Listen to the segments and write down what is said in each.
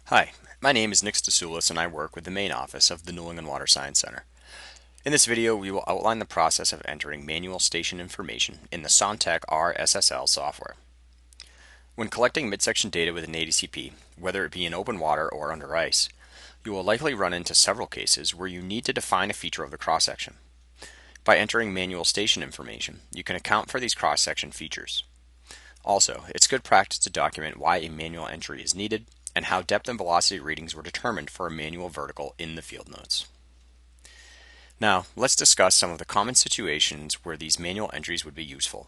Hi, my name is Nick Stasulis and I work with the main office of the New England Water Science Center. In this video, we will outline the process of entering manual station information in the SonTek RSSL software. When collecting midsection data with an ADCP, whether it be in open water or under ice, you will likely run into several cases where you need to define a feature of the cross-section. By entering manual station information, you can account for these cross-section features. Also, it's good practice to document why a manual entry is needed and how depth and velocity readings were determined for a manual vertical in the field notes. Now, let's discuss some of the common situations where these manual entries would be useful.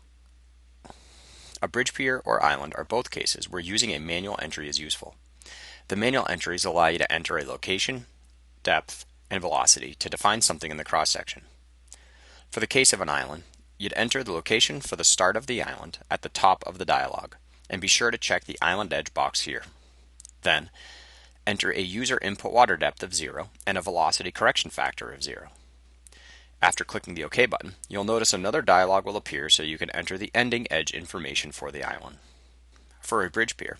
A bridge pier or island are both cases where using a manual entry is useful. The manual entries allow you to enter a location, depth, and velocity to define something in the cross-section. For the case of an island, you'd enter the location for the start of the island at the top of the dialog, and be sure to check the island edge box here. Then, enter a user input water depth of 0 and a velocity correction factor of 0. After clicking the OK button, you'll notice another dialog will appear so you can enter the ending edge information for the island. For a bridge pier,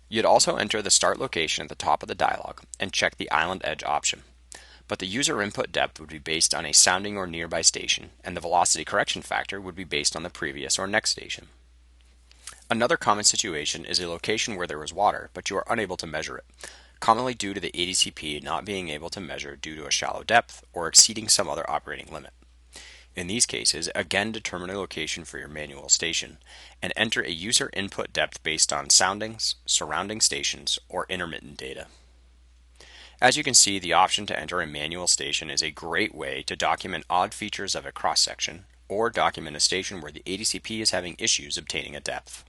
you'd also enter the start location at the top of the dialog and check the island edge option. But the user input depth would be based on a sounding or nearby station, and the velocity correction factor would be based on the previous or next station. Another common situation is a location where there is water, but you are unable to measure it, commonly due to the ADCP not being able to measure due to a shallow depth or exceeding some other operating limit. In these cases, again determine a location for your manual station and enter a user input depth based on soundings, surrounding stations, or intermittent data. As you can see, the option to enter a manual station is a great way to document odd features of a cross-section or document a station where the ADCP is having issues obtaining a depth.